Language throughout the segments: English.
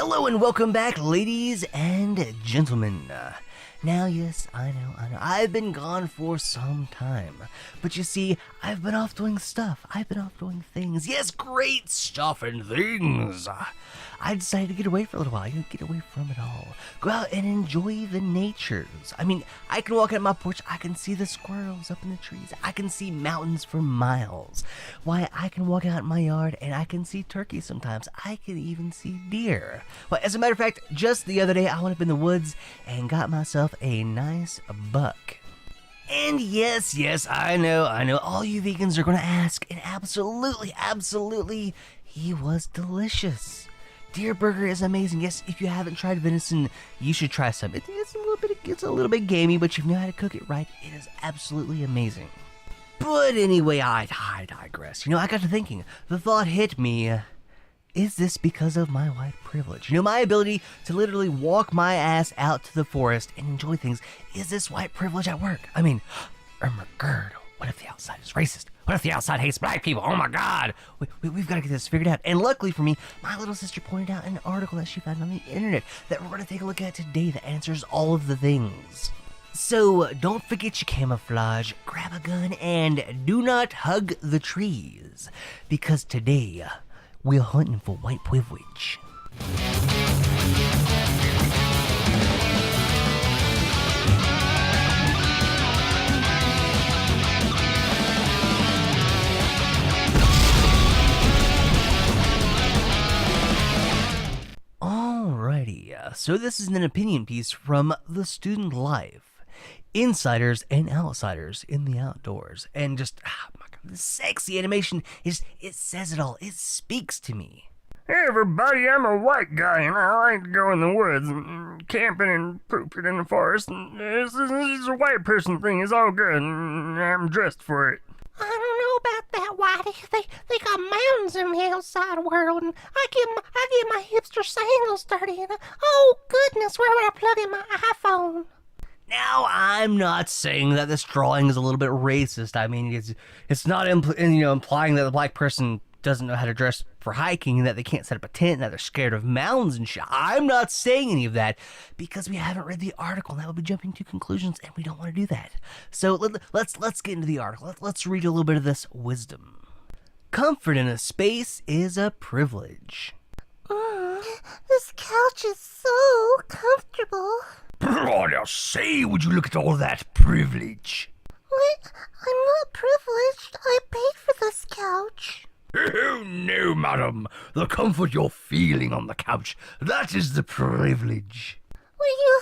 Hello and welcome back, ladies and gentlemen. Now, yes, I know, I've been gone for some time. But you see, I've been off doing stuff. I've been off doing things. Yes, great stuff and things. I decided to get away for a little while. Get away from it all. Go out and enjoy the natures. I mean, I can walk out my porch. I can see the squirrels up in the trees. I can see mountains for miles. Why, I can walk out in my yard and I can see turkeys sometimes. I can even see deer. Well, as a matter of fact, just the other day, I went up in the woods and got myself a nice buck. And yes, I know, all you vegans are going to ask, and absolutely, he was delicious. Deer burger is amazing. Yes, if you haven't tried venison, you should try some. It's a little bit gamey, but if you know how to cook it right, it is absolutely amazing. But anyway, I digress. I got to thinking. The thought hit me, is this because of my white privilege? My ability to literally walk my ass out to the forest and enjoy things. Is this white privilege at work? I mean, oh my god, what if the outside is racist? What if the outside hates black people? Oh my god! We've got to get this figured out. And luckily for me, my little sister pointed out an article that she found on the internet that we're going to take a look at today that answers all of the things. So don't forget your camouflage, grab a gun, and do not hug the trees. Because today, we're hunting for white privilege. Alrighty, so this is an opinion piece from The Student Life. Insiders and outsiders in the outdoors. And just, my god, the sexy animation, it says it all. It speaks to me. Hey everybody, I'm a white guy and I like to go in the woods and camping and pooping in the forest. And this is a white person thing, it's all good and I'm dressed for it. I don't know about that, Whitey. They got mountains in the outside world, and I get my hipster sandals dirty, and oh goodness, where would I plug in my iPhone? Now, I'm not saying that this drawing is a little bit racist. I mean, it's not implying that the black person doesn't know how to dress for hiking and that they can't set up a tent and that they're scared of mountains and shit. I'm not saying any of that because we haven't read the article and that would be jumping to conclusions and we don't want to do that. So let's get into the article. Let's read a little bit of this wisdom. Comfort in a space is a privilege. This couch is so comfortable. Oh, now say, would you look at all that privilege? What? I'm not privileged. I paid for this couch. Oh, no, madam. The comfort you're feeling on the couch, that is the privilege. What are you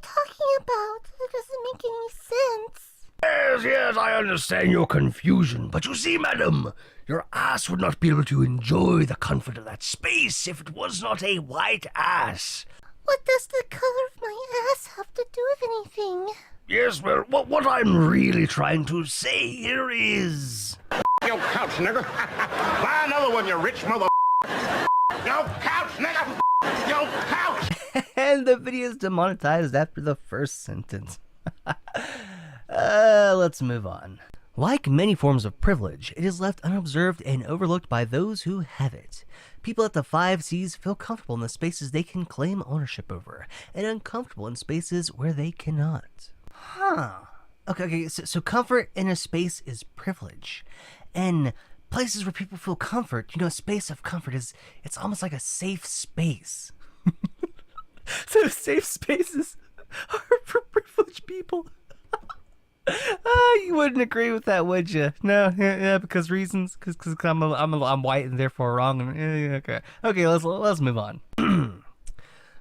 talking about? It doesn't make any sense. Yes, I understand your confusion, but you see, madam, your ass would not be able to enjoy the comfort of that space if it was not a white ass. What does the color of my ass have to do with anything? Yes, well, what I'm really trying to say here is... Yo, couch, nigga. Buy another one, you rich mother... Yo, couch, nigga. Yo, couch. And the video is demonetized after the first sentence. Let's move on. Like many forms of privilege, it is left unobserved and overlooked by those who have it. People at the 5 C's feel comfortable in the spaces they can claim ownership over, and uncomfortable in spaces where they cannot. Okay, so comfort in a space is privilege. And places where people feel comfort, a space of comfort it's almost like a safe space. So safe spaces are for privileged people. You wouldn't agree with that, would you? No, yeah, because reasons, because I'm white and therefore wrong. Okay, let's move on.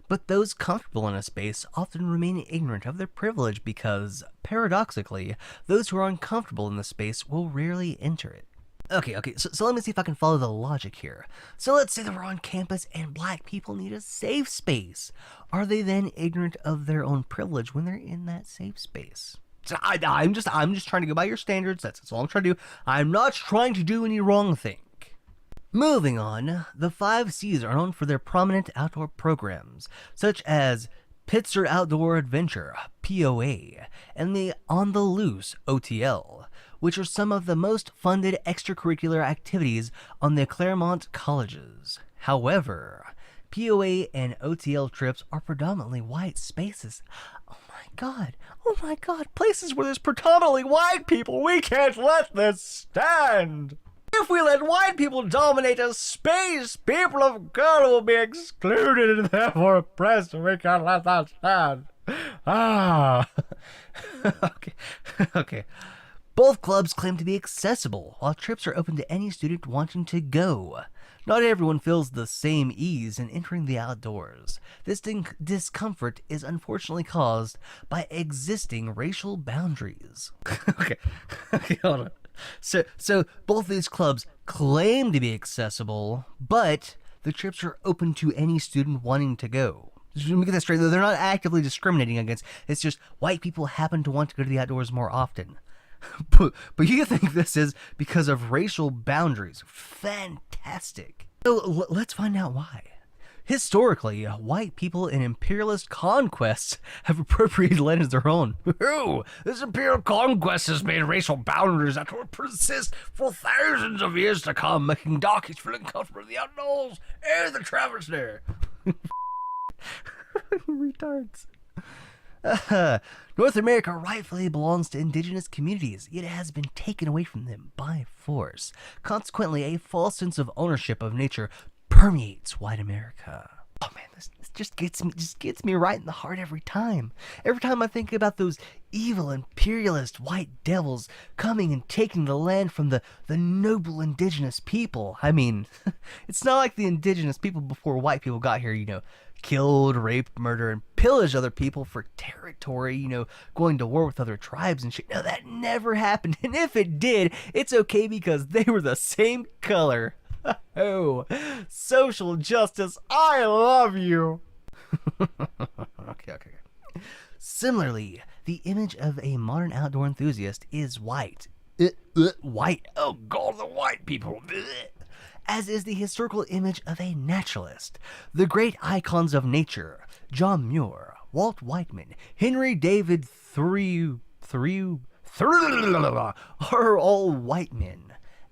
But those comfortable in a space often remain ignorant of their privilege because, paradoxically, those who are uncomfortable in the space will rarely enter it. Okay, so let me see if I can follow the logic here. So let's say that we're on campus and black people need a safe space. Are they then ignorant of their own privilege when they're in that safe space? So I'm just trying to go by your standards. That's all I'm trying to do. I'm not trying to do any wrong thing. Moving on, the 5 C's are known for their prominent outdoor programs, such as Pitzer Outdoor Adventure, POA, and the On the Loose, OTL, which are some of the most funded extracurricular activities on the Claremont colleges. However, POA and OTL trips are predominantly white spaces. Oh my god, places where there's predominantly white people, we can't let this stand! If we let white people dominate a space, people of color will be excluded and therefore oppressed, and we can't let that stand. Okay. Both clubs claim to be accessible, while trips are open to any student wanting to go. Not everyone feels the same ease in entering the outdoors. This discomfort is unfortunately caused by existing racial boundaries. Okay, hold on. So both these clubs claim to be accessible, but the trips are open to any student wanting to go. Just let me get that straight. They're not actively discriminating against. It's just white people happen to want to go to the outdoors more often. But you think this is because of racial boundaries. Fantastic. So let's find out why. Historically, white people in imperialist conquests have appropriated land as their own. This imperial conquest has made racial boundaries that will persist for thousands of years to come, making darkies feel uncomfortable in the outdoors and the travelers there. Retards. North America rightfully belongs to indigenous communities, yet it has been taken away from them by force. Consequently, a false sense of ownership of nature permeates white America. Oh man, this just gets me right in the heart every time. Every time I think about those evil imperialist white devils coming and taking the land from the noble indigenous people. I mean, it's not like the indigenous people before white people got here, killed, raped, murdered, and pillaged other people for territory, going to war with other tribes and shit. No, that never happened. And if it did, it's okay because they were the same color. Oh, social justice, I love you. Okay. Similarly, the image of a modern outdoor enthusiast is white. White. Oh god, the white people. As is the historical image of a naturalist. The great icons of nature, John Muir, Walt Whitman, Henry David Thoreau, are all white men.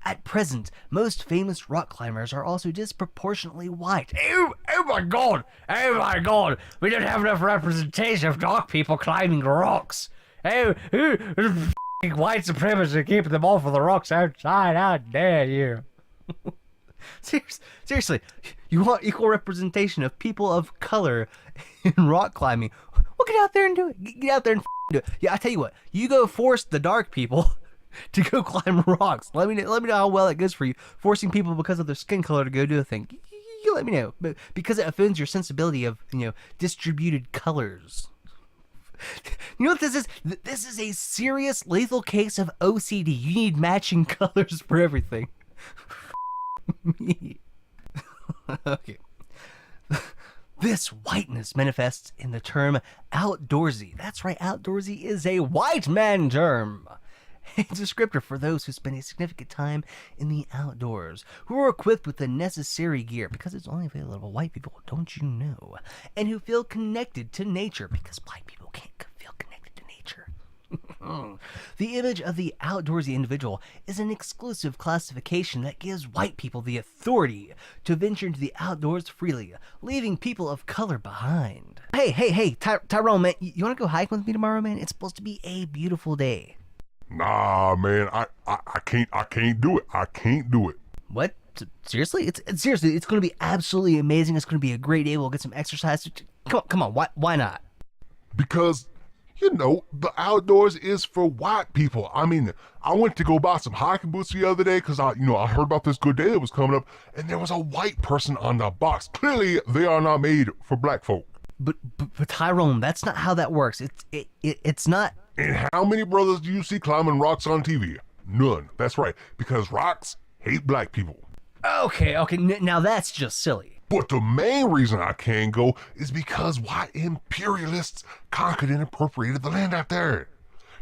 At present, most famous rock climbers are also disproportionately white. Oh my god! We don't have enough representation of dark people climbing rocks. White supremacists keeping them off of the rocks outside. How dare you? Seriously, you want equal representation of people of color in rock climbing? Well, get out there and do it. Get out there and do it. Yeah, I tell you what. You go force the dark people to go climb rocks. Let me know how well it goes for you. Forcing people because of their skin color to go do a thing. You let me know, but because it offends your sensibility of distributed colors. You know what this is? This is a serious lethal case of OCD. You need matching colors for everything. Me. Okay. This whiteness manifests in the term outdoorsy. That's right, outdoorsy is a white man term. A descriptor for those who spend a significant time in the outdoors, who are equipped with the necessary gear, because it's only available to white people, don't you know, and who feel connected to nature, because white people can't feel connected to nature. The image of the outdoorsy individual is an exclusive classification that gives white people the authority to venture into the outdoors freely, leaving people of color behind. Hey, Tyrone, man, you want to go hiking with me tomorrow, man? It's supposed to be a beautiful day. Nah, man, I can't do it. I can't do it. What? Seriously? It's seriously, it's going to be absolutely amazing. It's going to be a great day. We'll get some exercise. Come on. Why not? Because, the outdoors is for white people. I mean, I went to go buy some hiking boots the other day because I heard about this good day that was coming up, and there was a white person on the box. Clearly, they are not made for black folk. But Tyrone, that's not how that works. It's not. And how many brothers do you see climbing rocks on TV? None. That's right, because rocks hate black people. Okay, now that's just silly. But the main reason I can't go is because white imperialists conquered and appropriated the land out there.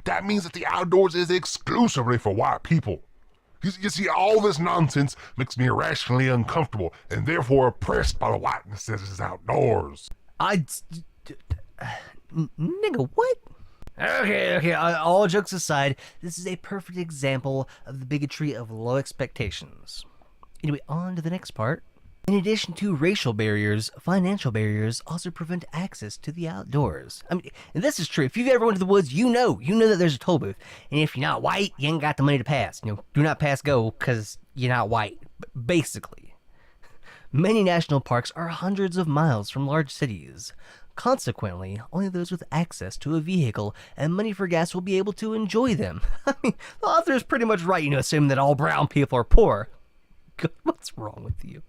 That means that the outdoors is exclusively for white people. You see, all this nonsense makes me irrationally uncomfortable and therefore oppressed by the whiteness that is outdoors. Nigga, what? Okay, all jokes aside, this is a perfect example of the bigotry of low expectations. Anyway, on to the next part. In addition to racial barriers, financial barriers also prevent access to the outdoors. I mean, and this is true. If you've ever went to the woods, you know that there's a toll booth. And if you're not white, you ain't got the money to pass. Do not pass go because you're not white, basically. Many national parks are hundreds of miles from large cities. Consequently, only those with access to a vehicle and money for gas will be able to enjoy them. I mean, the author is pretty much right, assuming that all brown people are poor. God, what's wrong with you?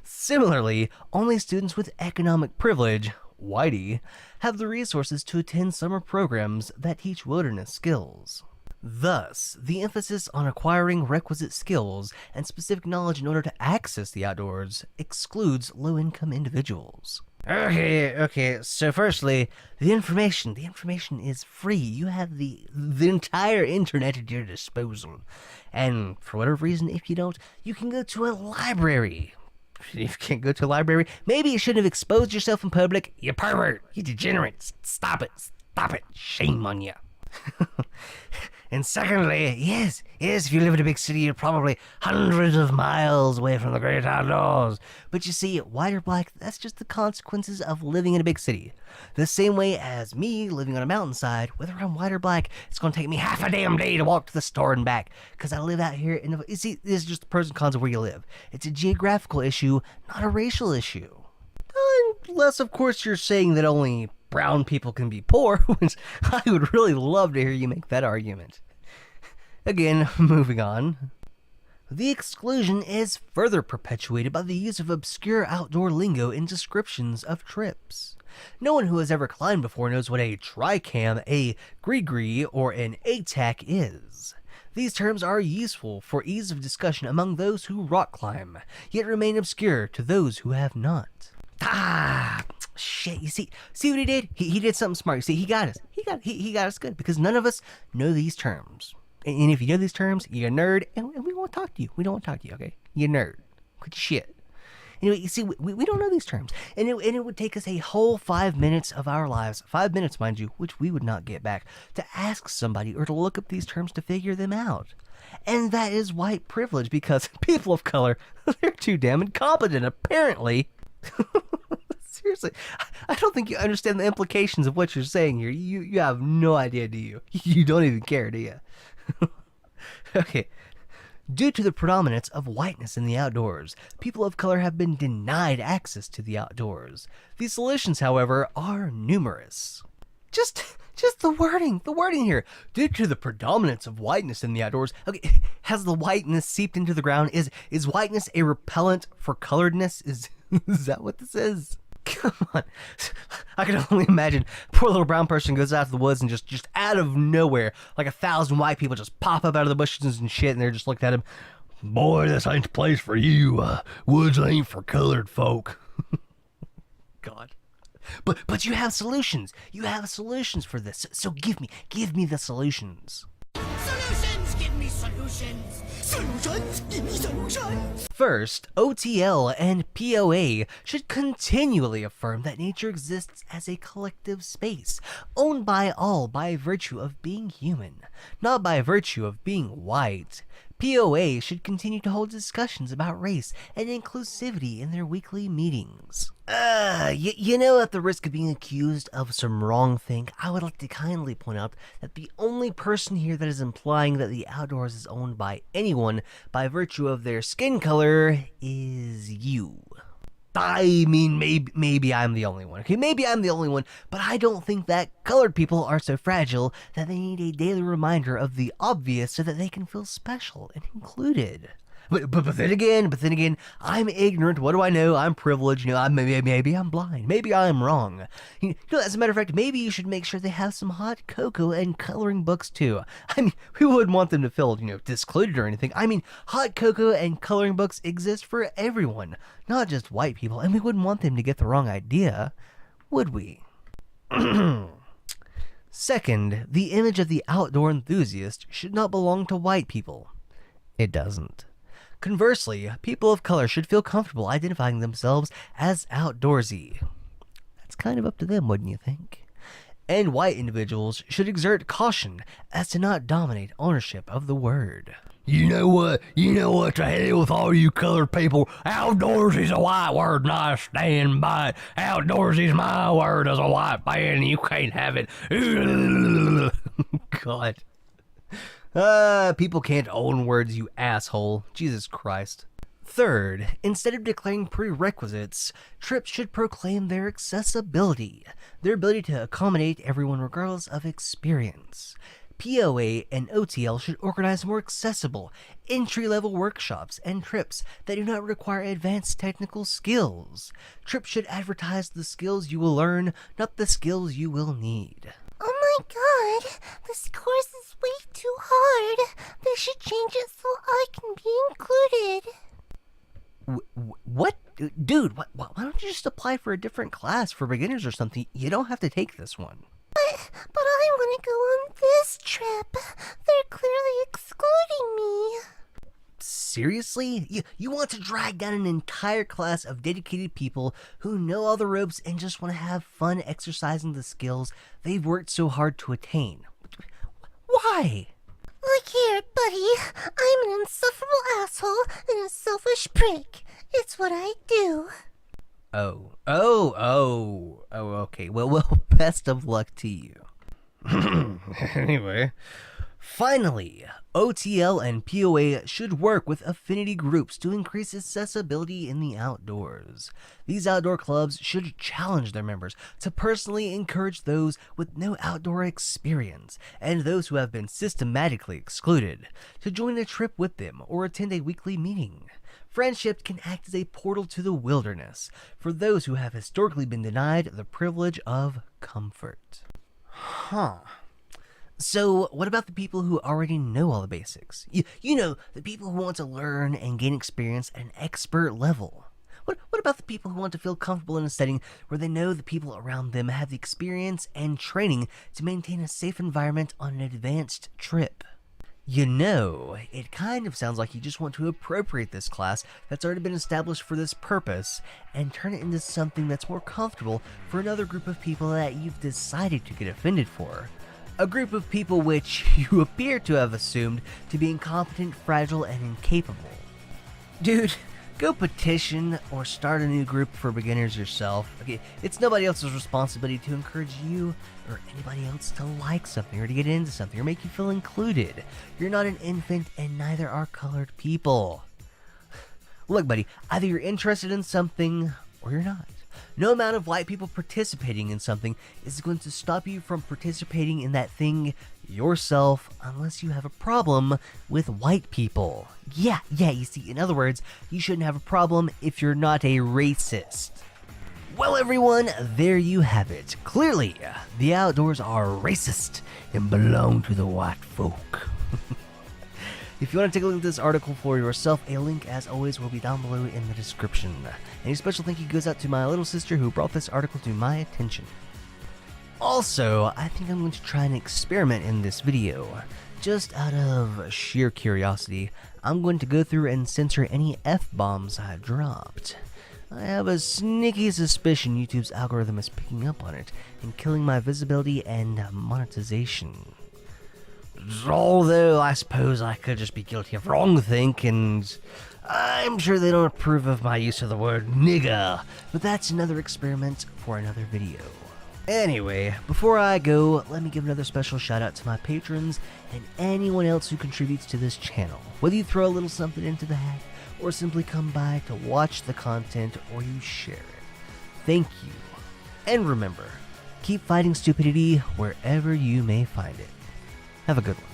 Similarly, only students with economic privilege, whitey, have the resources to attend summer programs that teach wilderness skills. Thus, the emphasis on acquiring requisite skills and specific knowledge in order to access the outdoors excludes low-income individuals. Okay, so firstly, the information is free. You have the entire internet at your disposal. And for whatever reason, if you don't, you can go to a library. If you can't go to a library, maybe you shouldn't have exposed yourself in public. You pervert, you degenerate. Stop it. Shame on you. And secondly, yes, if you live in a big city, you're probably hundreds of miles away from the great outdoors. But you see, white or black, that's just the consequences of living in a big city. The same way as me living on a mountainside, whether I'm white or black, it's going to take me half a damn day to walk to the store and back. Because I live out here in you see, this is just the pros and cons of where you live. It's a geographical issue, not a racial issue. Unless, of course, you're saying that only brown people can be poor, which I would really love to hear you make that argument. Again, moving on. The exclusion is further perpetuated by the use of obscure outdoor lingo in descriptions of trips. No one who has ever climbed before knows what a tricam, a gree-gree, or an ATAC is. These terms are useful for ease of discussion among those who rock climb, yet remain obscure to those who have not. Shit, you see what he did? He did something smart. You see, he got us. He got us good, because none of us know these terms. And if you know these terms, you're a nerd, and we won't talk to you. We don't want to talk to you, okay? You're a nerd. Quit your shit. Anyway, you see, we don't know these terms. And it would take us a whole 5 minutes of our lives, 5 minutes, mind you, which we would not get back, to ask somebody or to look up these terms to figure them out. And that is white privilege, because people of color, they're too damn incompetent, apparently. Seriously, I don't think you understand the implications of what you're saying here. You have no idea, do you? You don't even care, do you? Okay. Due to the predominance of whiteness in the outdoors, people of color have been denied access to the outdoors. These solutions, however, are numerous. Just the wording here. Due to the predominance of whiteness in the outdoors, okay, has the whiteness seeped into the ground? Is whiteness a repellent for coloredness? Is that what this is? Come on. I can only imagine poor little brown person goes out to the woods and just out of nowhere, like 1,000 white people just pop up out of the bushes and shit, and they're just looking at him. Boy, this ain't the place for you. Woods ain't for colored folk. God. But you have solutions. You have solutions for this. So give me the solutions. Solutions! Give me solutions! Solutions! Give me solutions! First, OTL and POA should continually affirm that nature exists as a collective space, owned by all by virtue of being human, not by virtue of being white. POA should continue to hold discussions about race and inclusivity in their weekly meetings. At the risk of being accused of some wrong thing, I would like to kindly point out that the only person here that is implying that the outdoors is owned by anyone by virtue of their skin color is you. I mean, maybe I'm the only one. Okay, maybe I'm the only one, but I don't think that colored people are so fragile that they need a daily reminder of the obvious so that they can feel special and included. But then again, I'm ignorant. What do I know? I'm privileged. Maybe I'm blind. Maybe I'm wrong. As a matter of fact, maybe you should make sure they have some hot cocoa and coloring books too. I mean, we wouldn't want them to feel, discluded or anything. I mean, hot cocoa and coloring books exist for everyone, not just white people, and we wouldn't want them to get the wrong idea, would we? Second, the image of the outdoor enthusiast should not belong to white people. It doesn't. Conversely, people of color should feel comfortable identifying themselves as outdoorsy. That's kind of up to them, wouldn't you think? And white individuals should exert caution as to not dominate ownership of the word. You know what? To hell with all you colored people. Outdoors is a white word and I stand by it. Outdoors is my word as a white man and you can't have it. God. People can't own words, you asshole. Jesus Christ. Third, instead of declaring prerequisites, trips should proclaim their accessibility, their ability to accommodate everyone regardless of experience. POA and OTL should organize more accessible, entry-level workshops and trips that do not require advanced technical skills. Trips should advertise the skills you will learn, not the skills you will need. Oh my god, this course is way too hard. They should change it so I can be included. What? Dude, why don't you just apply for a different class for beginners or something? You don't have to take this one. But I want to go on this trip. They're clearly excluding me. Seriously? You want to drag down an entire class of dedicated people who know all the ropes and just want to have fun exercising the skills they've worked so hard to attain? Why? Look here, buddy. I'm an insufferable asshole and a selfish prick. It's what I do. Okay. Well, best of luck to you. Anyway, finally, OTL and POA should work with affinity groups to increase accessibility in the outdoors. These outdoor clubs should challenge their members to personally encourage those with no outdoor experience and those who have been systematically excluded to join a trip with them or attend a weekly meeting. Friendship can act as a portal to the wilderness for those who have historically been denied the privilege of comfort. So, what about the people who already know all the basics? You know, the people who want to learn and gain experience at an expert level. What about the people who want to feel comfortable in a setting where they know the people around them have the experience and training to maintain a safe environment on an advanced trip? You know, it kind of sounds like you just want to appropriate this class that's already been established for this purpose and turn it into something that's more comfortable for another group of people that you've decided to get offended for. A group of people which you appear to have assumed to be incompetent, fragile, and incapable. Dude, go petition or start a new group for beginners yourself. Okay, it's nobody else's responsibility to encourage you or anybody else to like something or to get into something or make you feel included. You're not an infant and neither are colored people. Look, buddy, either you're interested in something or you're not. No amount of white people participating in something is going to stop you from participating in that thing yourself unless you have a problem with white people. Yeah, you see, in other words, you shouldn't have a problem if you're not a racist. Well, everyone, there you have it. Clearly, the outdoors are racist and belong to the white folk. If you want to take a look at this article for yourself, a link, as always, will be down below in the description. And a special thank you goes out to my little sister who brought this article to my attention. Also, I think I'm going to try an experiment in this video. Just out of sheer curiosity, I'm going to go through and censor any F-bombs I dropped. I have a sneaky suspicion YouTube's algorithm is picking up on it and killing my visibility and monetization. Although I suppose I could just be guilty of wrongthink, and I'm sure they don't approve of my use of the word nigga, but that's another experiment for another video. Anyway, before I go, let me give another special shout out to my patrons and anyone else who contributes to this channel. Whether you throw a little something into the hat, or simply come by to watch the content, or you share it. Thank you. And remember, keep fighting stupidity wherever you may find it. Have a good one.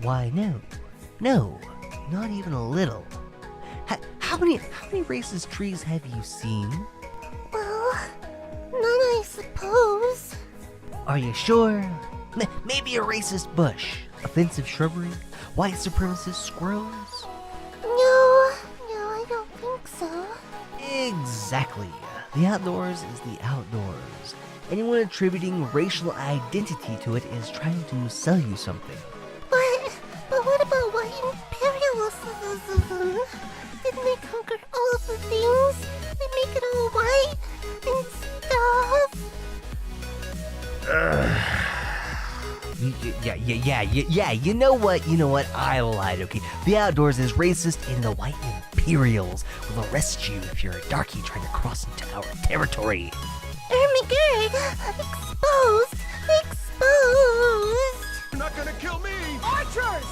Why, no, not even a little. How many racist trees have you seen? Well, none, I suppose. Are you sure? Maybe a racist bush. offensive shrubbery, white supremacist squirrels? No, I don't think so. Exactly. The outdoors is the outdoors. Anyone attributing racial identity to it is trying to sell you something. But what about white imperialism? Didn't they conquer all of the things? They make it all white and stuff? Yeah, you know what, I lied, okay? The outdoors is racist and the white Imperials will arrest you if you're a darky trying to cross into our territory. Ermigerd! Exposed! You're not gonna kill me! Archers!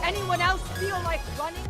Anyone else feel like running?